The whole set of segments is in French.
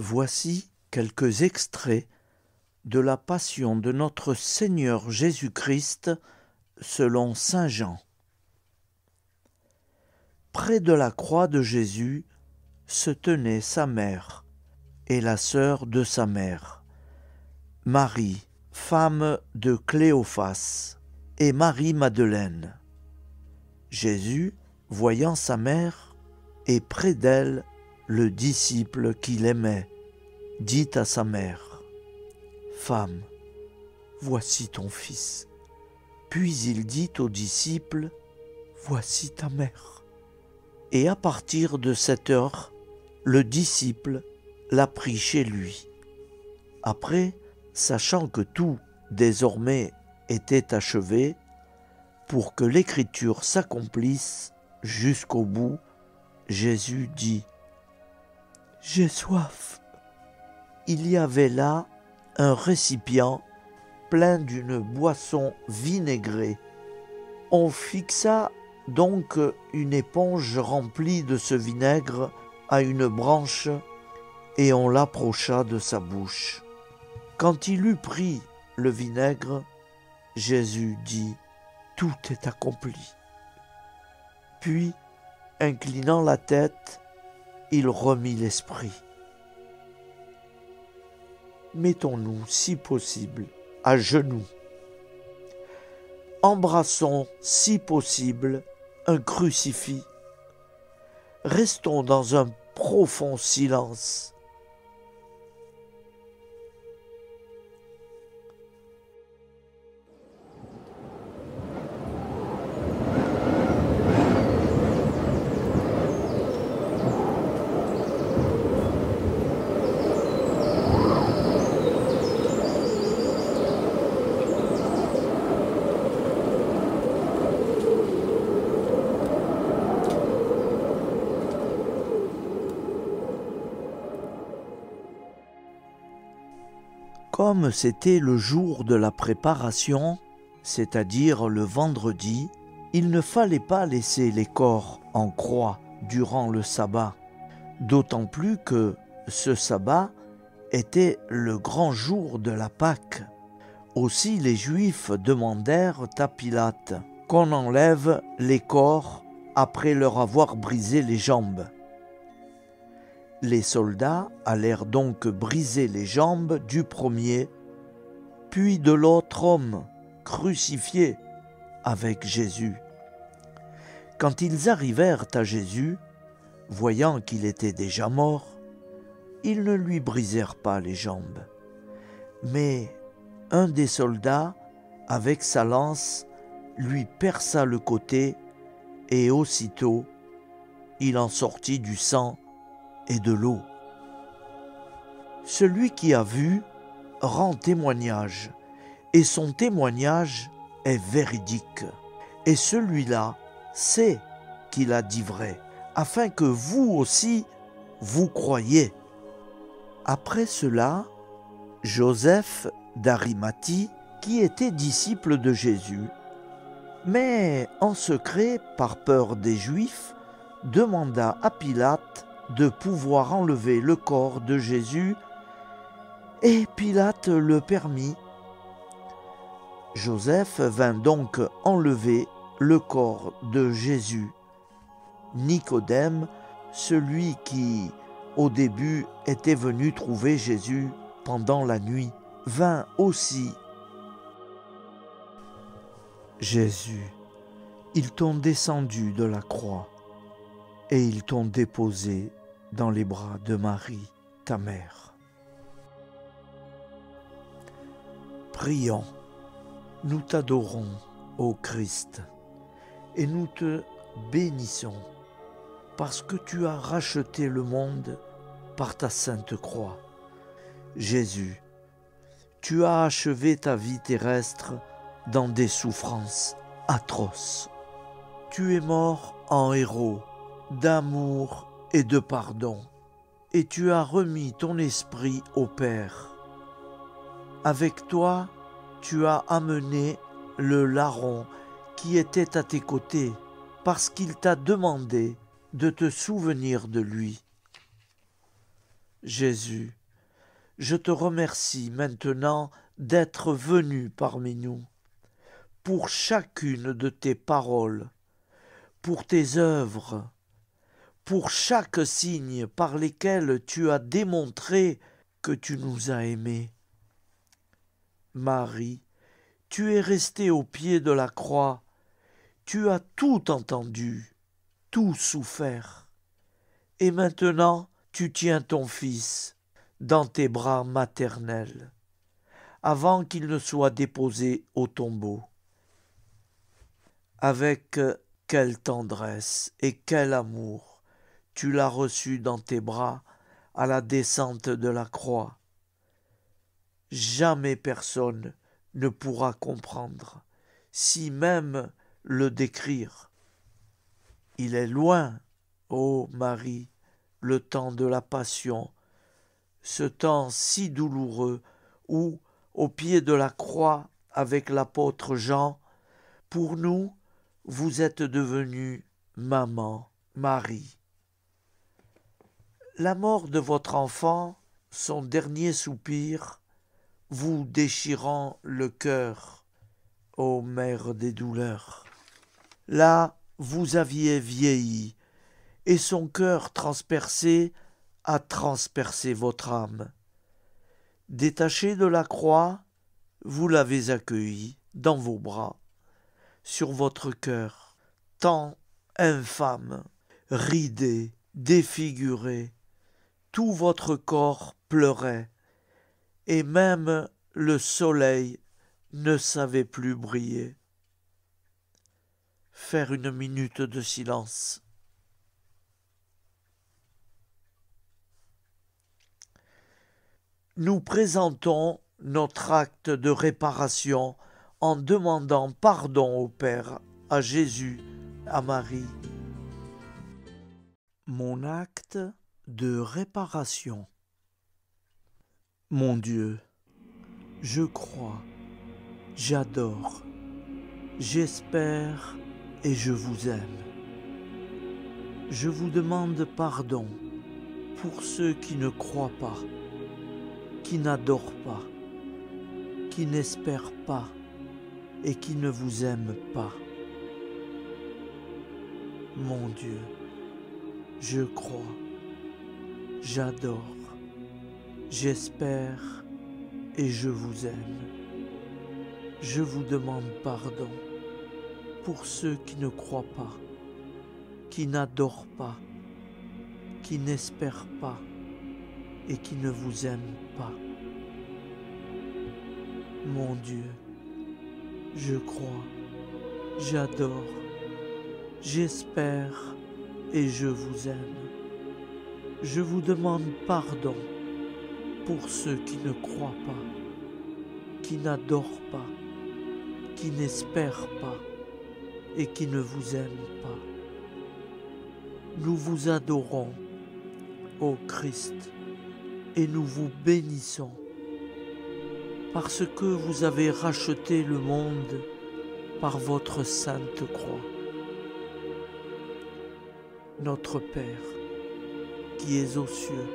Voici quelques extraits de la Passion de notre Seigneur Jésus-Christ selon saint Jean. Près de la croix de Jésus se tenaient sa mère et la sœur de sa mère, Marie, femme de Cléophas, et Marie-Madeleine. Jésus, voyant sa mère, et près d'elle le disciple qu'il aimait, dit à sa mère, « Femme, voici ton fils. » Puis il dit au disciple, « Voici ta mère. » Et à partir de cette heure, le disciple l'a pris chez lui. Après, sachant que tout, désormais, était achevé, pour que l'écriture s'accomplisse jusqu'au bout, Jésus dit, « J'ai soif. » Il y avait là un récipient plein d'une boisson vinaigrée. On fixa donc une éponge remplie de ce vinaigre à une branche et on l'approcha de sa bouche. Quand il eut pris le vinaigre, Jésus dit, « Tout est accompli. » Puis, inclinant la tête, il remit l'esprit. Mettons-nous, si possible, à genoux. Embrassons, si possible, un crucifix. Restons dans un profond silence. Comme c'était le jour de la préparation, c'est-à-dire le vendredi, il ne fallait pas laisser les corps en croix durant le sabbat, d'autant plus que ce sabbat était le grand jour de la Pâque. Aussi les Juifs demandèrent à Pilate qu'on enlève les corps après leur avoir brisé les jambes. Les soldats allèrent donc briser les jambes du premier, puis de l'autre homme crucifié avec Jésus. Quand ils arrivèrent à Jésus, voyant qu'il était déjà mort, ils ne lui brisèrent pas les jambes. Mais un des soldats, avec sa lance, lui perça le côté, et aussitôt, il en sortit du sang et de l'eau. Celui qui a vu rend témoignage, et son témoignage est véridique. Et celui-là sait qu'il a dit vrai, afin que vous aussi, vous croyiez. Après cela, Joseph d'Arimathie, qui était disciple de Jésus, mais en secret, par peur des Juifs, demanda à Pilate de pouvoir enlever le corps de Jésus, et Pilate le permit. Joseph vint donc enlever le corps de Jésus. Nicodème, celui qui, au début, était venu trouver Jésus pendant la nuit, vint aussi. Jésus, ils t'ont descendu de la croix et ils t'ont déposé dans les bras de Marie, ta mère. Prions, nous t'adorons, ô Christ, et nous te bénissons, parce que tu as racheté le monde par ta sainte croix. Jésus, tu as achevé ta vie terrestre dans des souffrances atroces. Tu es mort en héros d'amour et de pardon, et tu as remis ton esprit au Père. Avec toi, tu as amené le larron qui était à tes côtés, parce qu'il t'a demandé de te souvenir de lui. Jésus, je te remercie maintenant d'être venu parmi nous, pour chacune de tes paroles, pour tes œuvres, pour chaque signe par lesquels tu as démontré que tu nous as aimés. Marie, tu es restée au pied de la croix, tu as tout entendu, tout souffert, et maintenant tu tiens ton Fils dans tes bras maternels, avant qu'il ne soit déposé au tombeau. Avec quelle tendresse et quel amour tu l'as reçu dans tes bras à la descente de la croix. Jamais personne ne pourra comprendre, si même le décrire. Il est loin, ô Marie, le temps de la passion, ce temps si douloureux où, au pied de la croix avec l'apôtre Jean, pour nous, vous êtes devenue maman, Marie. La mort de votre enfant, son dernier soupir, vous déchirant le cœur, ô mère des douleurs. Là, vous aviez vieilli, et son cœur transpercé a transpercé votre âme. Détaché de la croix, vous l'avez accueilli dans vos bras, sur votre cœur, tant infâme, ridé, défiguré, tout votre corps pleurait, et même le soleil ne savait plus briller. Faire une minute de silence. Nous présentons notre acte de réparation en demandant pardon au Père, à Jésus, à Marie. Mon acte de réparation. Mon Dieu, je crois, j'adore, j'espère et je vous aime. Je vous demande pardon pour ceux qui ne croient pas, qui n'adorent pas, qui n'espèrent pas et qui ne vous aiment pas. Mon Dieu, je crois, j'adore, j'espère et je vous aime. Je vous demande pardon pour ceux qui ne croient pas, qui n'adorent pas, qui n'espèrent pas et qui ne vous aiment pas. Mon Dieu, je crois, j'adore, j'espère et je vous aime. Je vous demande pardon pour ceux qui ne croient pas, qui n'adorent pas, qui n'espèrent pas et qui ne vous aiment pas. Nous vous adorons, ô Christ, et nous vous bénissons, parce que vous avez racheté le monde par votre sainte croix. Notre Père, qui es aux cieux,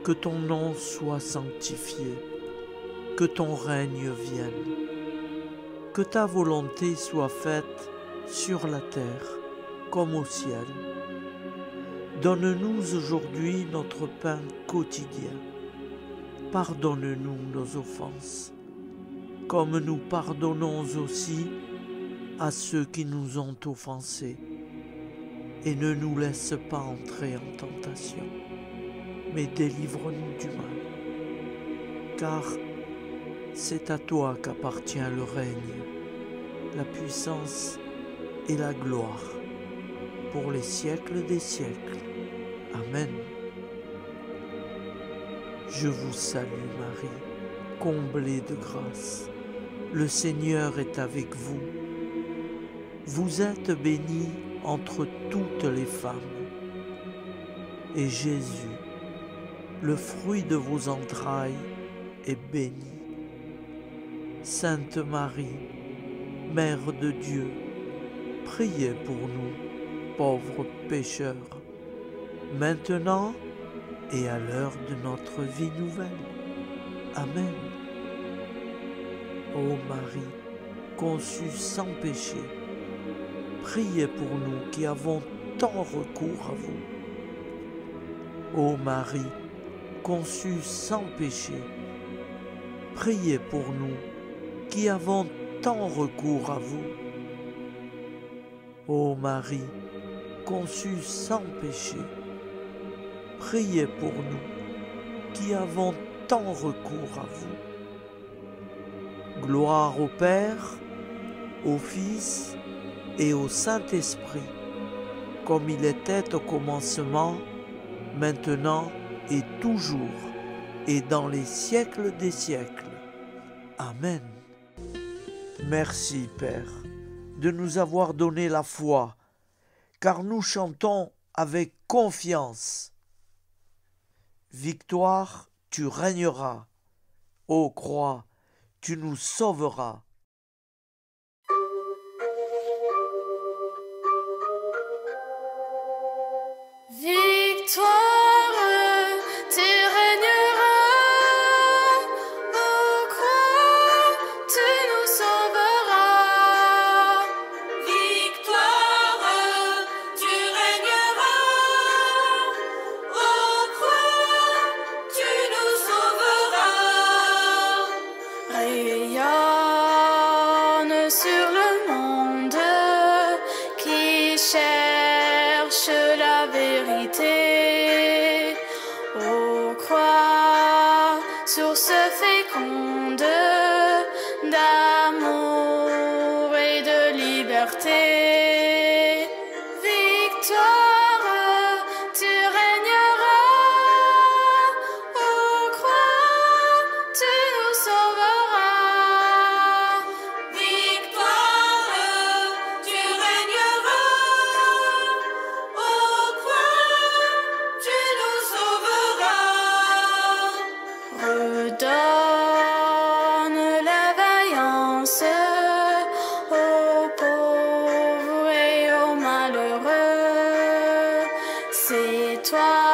que ton nom soit sanctifié, que ton règne vienne, que ta volonté soit faite sur la terre comme au ciel. Donne-nous aujourd'hui notre pain quotidien. Pardonne-nous nos offenses, comme nous pardonnons aussi à ceux qui nous ont offensés. Et ne nous laisse pas entrer en tentation, mais délivre-nous du mal. Car c'est à toi qu'appartient le règne, la puissance et la gloire, pour les siècles des siècles. Amen. Je vous salue Marie, comblée de grâce. Le Seigneur est avec vous. Vous êtes bénie entre toutes les femmes. Et Jésus, le fruit de vos entrailles, est béni. Sainte Marie, Mère de Dieu, priez pour nous, pauvres pécheurs, maintenant et à l'heure de notre vie nouvelle. Amen. Ô Marie, conçue sans péché, priez pour nous qui avons tant recours à vous. Ô Marie, conçue sans péché, priez pour nous qui avons tant recours à vous. Ô Marie, conçue sans péché, priez pour nous qui avons tant recours à vous. Gloire au Père, au Fils et au Saint-Esprit, comme il était au commencement, maintenant et toujours, et dans les siècles des siècles. Amen. Merci, Père, de nous avoir donné la foi, car nous chantons avec confiance. Victoire, tu régneras. Ô croix, tu nous sauveras. Victoire, tu régneras, ô croix, tu nous sauveras. Victoire, tu régneras, ô croix, tu nous sauveras. Rayonne sur le monde qui cherche la vérité. Ô croix, source féconde d'amour et de liberté. Victoire, tu régneras, ô croix, tu nous sauveras. Victoire, tu régneras, ô croix, tu nous sauveras. Redonne la vaillance aux pauvres et aux malheureux. C'est toi